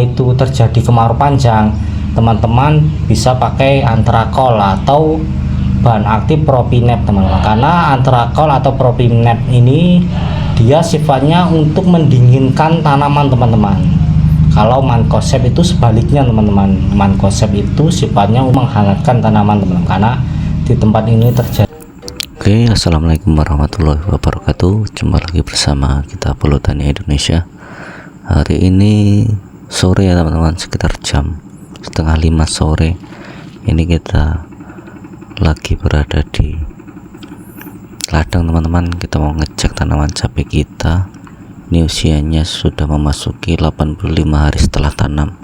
itu terjadi kemarau panjang, teman-teman bisa pakai antrakol atau bahan aktif propinep teman-teman, karena antrakol atau propinep ini dia sifatnya untuk mendinginkan tanaman teman-teman. Kalau mancozeb itu sebaliknya teman-teman, mancozeb itu sifatnya menghangatkan tanaman teman-teman, karena di tempat ini terjadi. Oke, assalamualaikum warahmatullahi wabarakatuh. Jumpa lagi bersama kita Pelutani Indonesia. Hari ini sore ya teman-teman, sekitar jam 4:30 sore. Ini kita lagi berada di ladang teman-teman. Kita mau ngecek tanaman cabai kita. Ini usianya sudah memasuki 85 hari setelah tanam.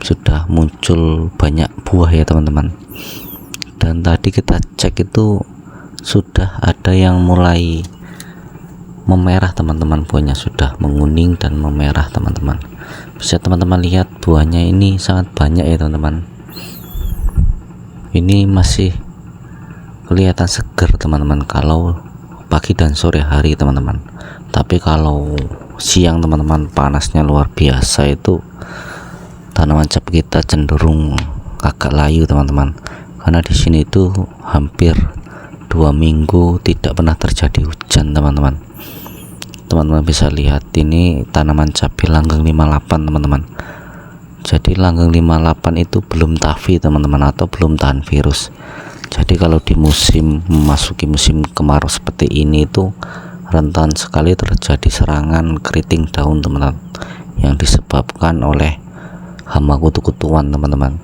Sudah muncul banyak buah ya teman-teman. Dan tadi kita cek itu sudah ada yang mulai memerah teman-teman, buahnya sudah menguning dan memerah teman-teman. Bisa teman-teman lihat buahnya ini sangat banyak ya teman-teman. Ini masih kelihatan segar teman-teman kalau pagi dan sore hari teman-teman. Tapi kalau siang teman-teman, panasnya luar biasa, itu tanaman cabai kita cenderung agak layu teman-teman. Karena di sini itu hampir 2 minggu tidak pernah terjadi hujan teman-teman. Teman-teman bisa lihat ini tanaman cabai langgeng 58 teman-teman. Jadi langgeng 58 itu belum tafi teman-teman, atau belum tahan virus. Jadi kalau di memasuki musim kemarau seperti ini itu rentan sekali terjadi serangan keriting daun teman-teman, yang disebabkan oleh hama kutu-kutuan teman-teman.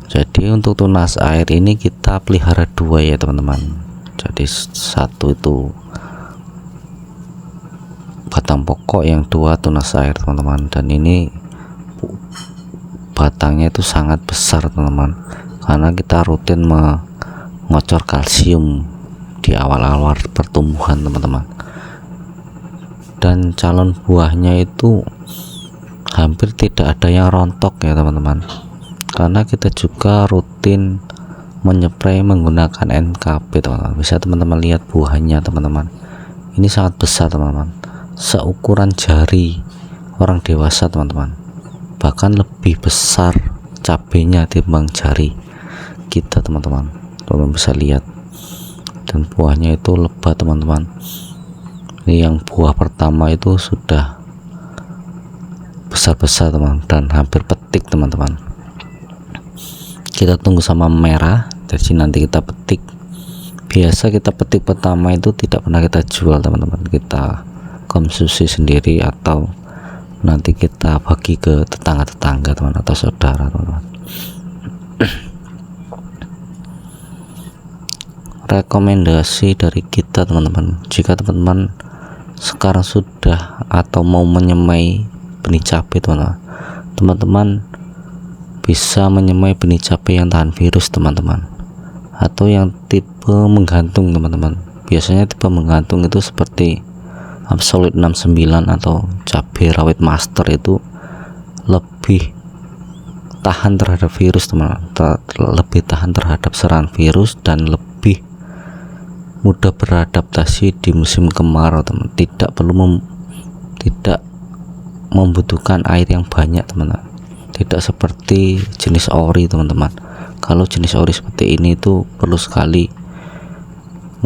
Jadi untuk tunas air ini kita pelihara 2 ya teman-teman. Jadi satu itu batang pokok, yang 2 tunas air teman-teman. Dan ini batangnya itu sangat besar teman-teman, karena kita rutin mengocor kalsium di awal-awal pertumbuhan teman-teman. Dan calon buahnya itu hampir tidak ada yang rontok ya teman-teman, karena kita juga rutin menyeprai menggunakan NKP teman-teman. Bisa teman-teman lihat buahnya teman-teman, ini sangat besar teman-teman, seukuran jari orang dewasa teman-teman, bahkan lebih besar cabenya timbang jari kita teman-teman. Teman-teman bisa lihat, dan buahnya itu lebat teman-teman. Ini yang buah pertama itu sudah besar-besar teman, dan hampir petik teman-teman. Kita tunggu sama merah, jadi nanti kita petik. Biasa kita petik pertama itu tidak pernah kita jual teman-teman, kita konsumsi sendiri atau nanti kita bagi ke tetangga-tetangga teman, atau saudara teman-teman. Rekomendasi dari kita teman-teman, jika teman-teman sekarang sudah atau mau menyemai benih cabai teman-teman bisa menyemai benih cabai yang tahan virus teman-teman, atau yang tipe menggantung teman-teman. Biasanya tipe menggantung itu seperti Absolute 69 atau cabai rawit master, itu lebih tahan terhadap virus teman-teman, lebih tahan terhadap serangan virus, dan lebih mudah beradaptasi di musim kemarau teman. Tidak membutuhkan air yang banyak teman-teman, tidak seperti jenis ori teman-teman. Kalau jenis ori seperti ini itu perlu sekali,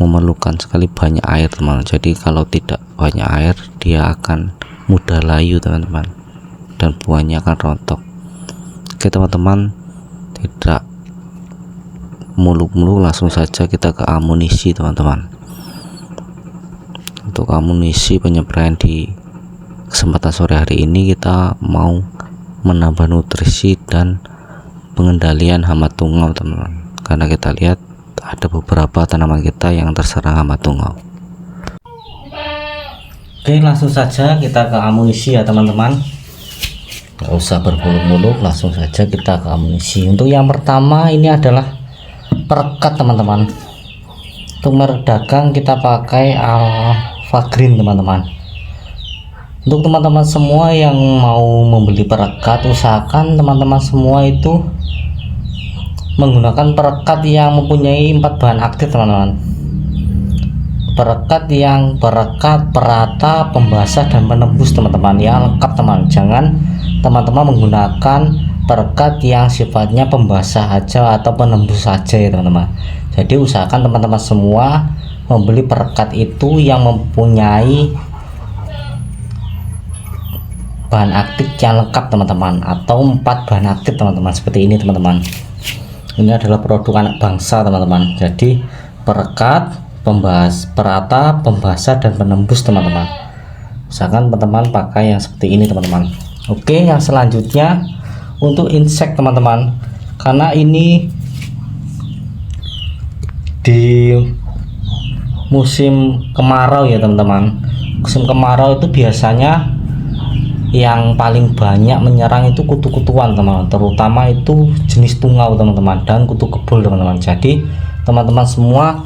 memerlukan sekali banyak air teman-teman. Jadi kalau tidak banyak air, dia akan mudah layu teman-teman, dan buahnya akan rontok. Oke teman-teman, tidak muluk-muluk, langsung saja kita ke amunisi teman-teman. Untuk amunisi penyepraian di kesempatan sore hari ini, kita mau menambah nutrisi dan pengendalian hama tungau teman-teman, karena kita lihat ada beberapa tanaman kita yang terserang hama tungau. Oke, langsung saja kita ke amunisi ya teman-teman, nggak usah bermuluk-muluk, langsung saja kita ke amunisi. Untuk yang pertama ini adalah perekat teman-teman. Untuk meredakan kita pakai Alpha Green teman-teman. Untuk teman-teman semua yang mau membeli perekat, usahakan teman-teman semua itu menggunakan perekat yang mempunyai 4 bahan aktif teman-teman. perekat yang berekat, perata, pembasah dan penembus teman-teman ya, lengkap teman. Jangan teman-teman menggunakan perekat yang sifatnya pembasah aja atau penembus saja ya teman-teman. Jadi usahakan teman-teman semua membeli perekat itu yang mempunyai bahan aktif yang lengkap teman-teman, atau 4 bahan aktif teman-teman, seperti ini teman-teman. Ini adalah produk anak bangsa teman-teman. Jadi perekat, perata, pembasah dan penembus teman-teman. Usahakan teman-teman pakai yang seperti ini teman-teman. Oke, yang selanjutnya untuk insek teman-teman, karena ini di musim kemarau ya teman-teman. Musim kemarau itu biasanya yang paling banyak menyerang itu kutu-kutuan teman-teman, terutama itu jenis tungau teman-teman dan kutu kebul teman-teman. Jadi teman-teman semua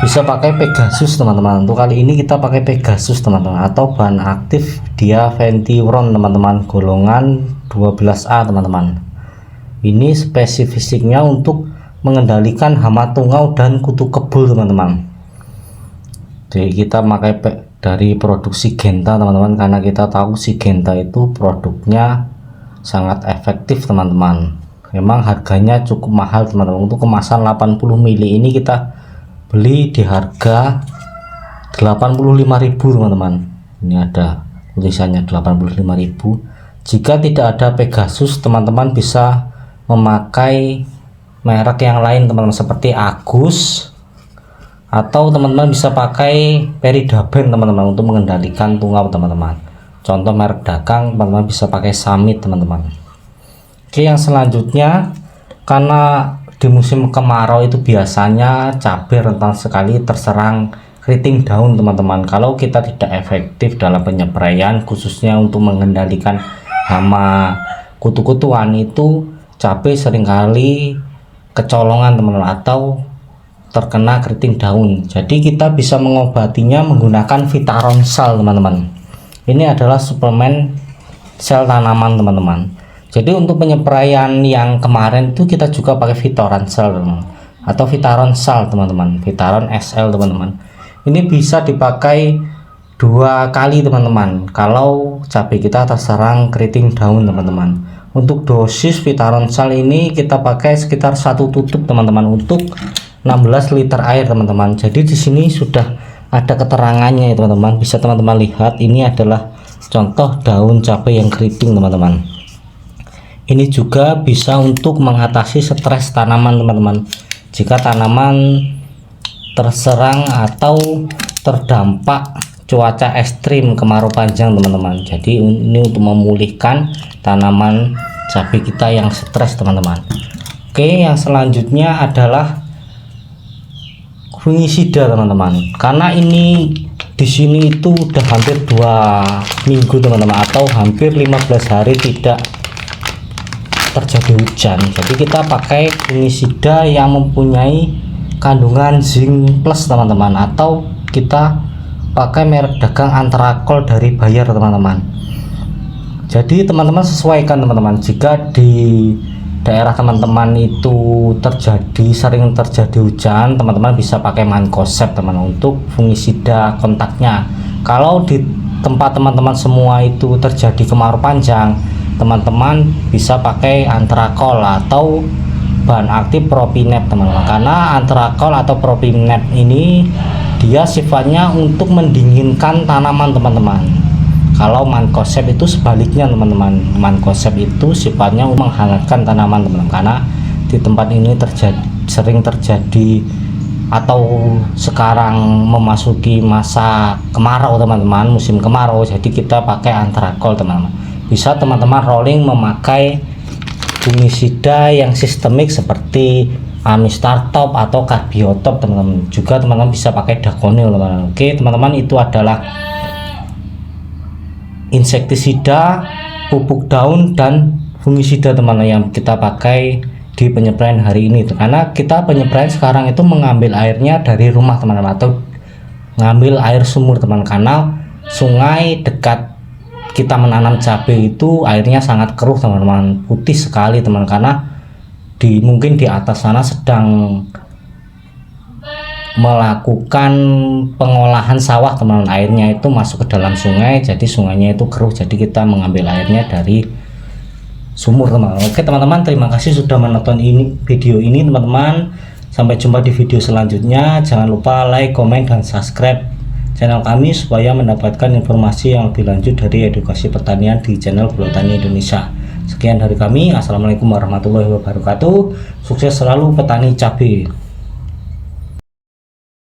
bisa pakai Pegasus teman-teman. Untuk kali ini kita pakai Pegasus teman-teman, atau bahan aktif dia Ventiron teman-teman, golongan 12A teman-teman. Ini spesifiknya untuk mengendalikan hama tungau dan kutu kebul teman-teman. Jadi kita pakai dari produk Syngenta teman-teman, karena kita tahu Syngenta itu produknya sangat efektif teman-teman. Memang harganya cukup mahal teman-teman. Untuk kemasan 80 ml ini kita beli di harga 85.000 teman-teman. Ini ada tulisannya 85.000. Jika tidak ada Pegasus, teman-teman bisa memakai merek yang lain teman-teman, seperti Agus, atau teman-teman bisa pakai Peridaben teman-teman untuk mengendalikan tungau teman-teman. Contoh merek dagang teman-teman bisa pakai Summit teman-teman. Oke, yang selanjutnya, karena di musim kemarau itu biasanya cabai rentan sekali terserang keriting daun teman-teman. Kalau kita tidak efektif dalam penyempraian, khususnya untuk mengendalikan hama kutu-kutuan, itu cabai seringkali kecolongan teman-teman atau terkena keriting daun. Jadi kita bisa mengobatinya menggunakan Vitaron Sal teman-teman. Ini adalah suplemen sel tanaman teman-teman. Jadi untuk penyempraian yang kemarin itu kita juga pakai Vitaron Sal atau Vitaron Sal teman-teman, Vitaron SL teman-teman. Ini bisa dipakai 2 kali teman-teman kalau cabai kita terserang keriting daun teman-teman. Untuk dosis Vitaron Sal ini kita pakai sekitar 1 tutup teman-teman untuk 16 liter air teman-teman. Jadi di sini sudah ada keterangannya ya teman-teman. Bisa teman-teman lihat, ini adalah contoh daun cabai yang keriting teman-teman. Ini juga bisa untuk mengatasi stres tanaman teman-teman. Jika tanaman terserang atau terdampak cuaca ekstrim kemarau panjang teman-teman. Jadi ini untuk memulihkan tanaman cabai kita yang stres teman-teman. Oke, yang selanjutnya adalah fungisida teman-teman. Karena ini di sini itu udah hampir 2 minggu teman-teman, atau hampir 15 hari tidak terjadi hujan. Jadi kita pakai fungisida yang mempunyai kandungan zinc plus teman-teman, atau kita pakai merek dagang Antrakol dari Bayer teman-teman. Jadi teman-teman sesuaikan teman-teman. Jika di daerah teman-teman itu sering terjadi hujan, teman-teman bisa pakai Mancozeb teman-teman untuk fungisida kontaknya. Kalau di tempat teman-teman semua itu terjadi kemarau panjang, teman-teman bisa pakai Antrakol atau bahan aktif Propinet teman-teman. Karena Antrakol atau Propinet ini dia sifatnya untuk mendinginkan tanaman teman-teman. Kalau Mancozeb itu sebaliknya teman-teman. Mancozeb itu sifatnya menghangatkan tanaman teman-teman. Karena di tempat ini sering terjadi atau sekarang memasuki masa kemarau teman-teman, musim kemarau. Jadi kita pakai Antrakol teman-teman. Bisa teman-teman rolling memakai fungisida yang sistemik seperti Amistartop atau Carbiotop teman-teman. Juga teman-teman bisa pakai Daconil teman-teman. Oke teman-teman, itu adalah insektisida, pupuk daun dan fungisida teman-teman yang kita pakai di penyempraian hari ini. Karena kita penyempraian sekarang itu mengambil airnya dari rumah teman-teman, atau ngambil air sumur teman-teman. Karena sungai dekat kita menanam cabai itu airnya sangat keruh teman-teman, putih sekali teman, karena mungkin di atas sana sedang melakukan pengolahan sawah teman-teman. Airnya itu masuk ke dalam sungai, jadi sungainya itu keruh, jadi kita mengambil airnya dari sumur teman-teman. Oke teman-teman, terima kasih sudah menonton video ini teman-teman. Sampai jumpa di video selanjutnya. Jangan lupa like, komen, dan subscribe channel kami supaya mendapatkan informasi yang lebih lanjut dari edukasi pertanian di channel Guru Tani Indonesia. Sekian dari kami. Assalamualaikum warahmatullahi wabarakatuh. Sukses selalu petani cabai.